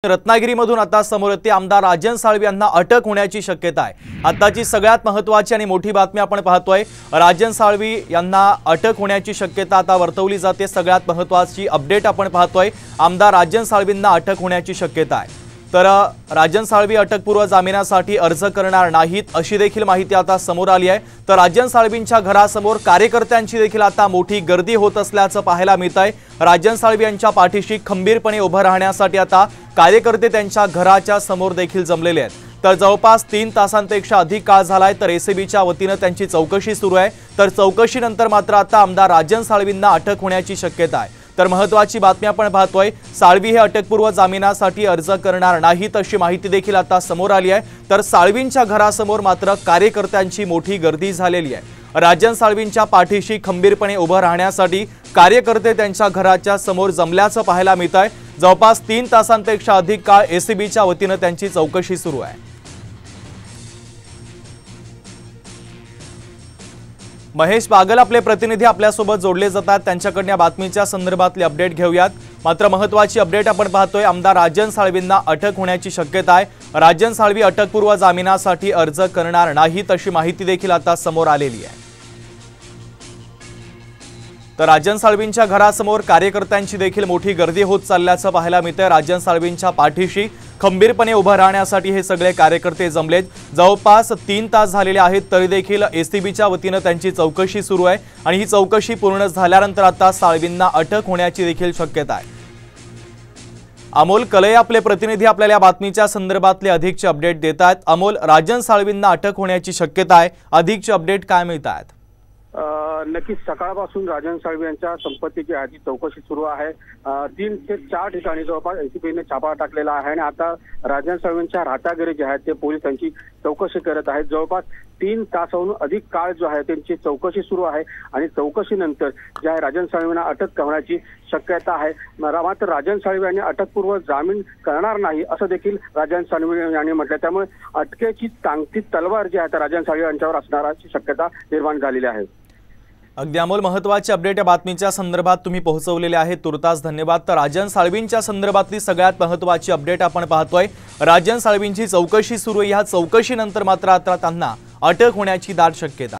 रत्नागिरीमधून आता समोर येते आमदार राजन साळवी यांना अटक होण्याची शक्यता आहे। आताची सगळ्यात महत्त्वाची आणि मोठी बातमी आपण पाहतोय, राजन साळवी यांना अटक होण्याची शक्यता आता वर्तवली जाते। सगळ्यात महत्त्वाची अपडेट आपण पाहतोय, आमदार राजन साळवींना अटक होण्याची शक्यता आहे। तर राजन साळवी अटकपूर्व जामिनासाठी अर्ज करणार नाहीत अशी देखील माहिती आता समोर आली आहे। तर राजन साळवींच्या घरासमोर कार्यकर्त्यांची देखील आता मोठी गर्दी होत असल्याचं पाहायला मिळतंय। राजन साळवी यांच्या पाठीशी खंबीरपणे उभं राहण्यासाठी आता कार्यकर्ते त्यांच्या घराच्या समोर देखील जमलेले आहेत। तर जवळपास 3 तासांपेक्षा अधिक काळ झालाय। तर एसीबीच्या वतीने त्यांची चौकशी सुरू आहे। तर चौकशीनंतर मात्र आता आमदार राजन साळवींना अटक होण्याची शक्यता आहे। तर महत्त्वाची बातमी आपण पाहतोय, साळवी हे अटकपूर्व जामिनासाठी अर्ज करणार नाहीत अशी माहिती देखील आता समोर आली आहे। तर साळवींच्या घरासमोर मात्र कार्यकर्त्यांची मोठी गर्दी झालेली आहे। राजन साळवींच्या पाठीशी खंबीरपणे उभं राहण्यासाठी कार्यकर्ते त्यांच्या घराच्या समोर जमल्याचं पाहायला मिळतंय। जवळपास 3 तासांपेक्षा अधिक काळ एसीबीच्या वतीने त्यांची चौकशी सुरू आहे। महेश बागल आपले प्रतिनिधी आपल्यासोबत जोडले जातात, त्यांच्याकडून या बातमीच्या संदर्भातली अपडेट घेऊयात। मात्र महत्त्वाची अपडेट आपण पाहतोय, आमदार राजन साळवींना अटक होण्याची शक्यता आहे। राजन साळवी अटकपूर्व जामिनासाठी अर्ज करणार नाहीत अशी माहिती देखील आता समोर आलेली आहे। तर राजन साळवींच्या घरासमोर कार्यकर्त्यांची देखील मोठी गर्दी होत चालल्याचं पाहायला मिळतंय। राजन साळवींच्या पाठीशी खंबीरपणे उभं राहण्यासाठी हे सगळे कार्यकर्ते जमलेत। जवळपास 3 तास झालेले आहेत, तरी देखील एसीबीच्या वतीने त्यांची चौकशी सुरू आहे आणि ही चौकशी पूर्ण झाल्यानंतर आता साळवींना अटक होण्याची देखील शक्यता आहे। अमोल कले आपले प्रतिनिधी आपल्याला या बातमीच्या संदर्भातले अधिकचे अपडेट देत आहेत। अमोल, राजन साळवींना अटक होण्याची शक्यता आहे, अधिकचे अपडेट काय मिळतात? नक्कीच सकाळपासून राजन साळवी यांच्या संपत्तीची आधी चौकशी सुरू आहे। 3 ते 4 ठिकाणी जवळपास एसीबीने छापा टाकलेला आहे आणि आता राजन साळवींच्या राहत्या घरी जे आहेत ते पोलीस त्यांची चौकशी करत आहेत। जवळपास 3 तासाहून अधिक काळ जो आहे त्यांची चौकशी सुरू आहे आणि चौकशीनंतर जे आहे राजन साळवींना अटक करण्याची शक्यता आहे। मात्र राजन साळवी यांनी अटकपूर्व जामीन करणार नाही असं देखील राजन साळवी यांनी म्हटलं, त्यामुळे अटकेची टांगती तलवार जी आहे राजन साळवी यांच्यावर असण्याची शक्यता निर्माण झालेली आहे। अगदी अमोल, महत्त्वाची अपडेट या बातमीच्या संदर्भात तुम्ही पोहोचवलेले आहे, तुर्तास धन्यवाद। तर राजन साळवींच्या संदर्भातली सगळ्यात महत्त्वाची अपडेट आपण पाहतोय, राजन साळवींची चौकशी सुरू आहे। या चौकशीनंतर मात्र आता त्यांना अटक होण्याची दाट शक्यता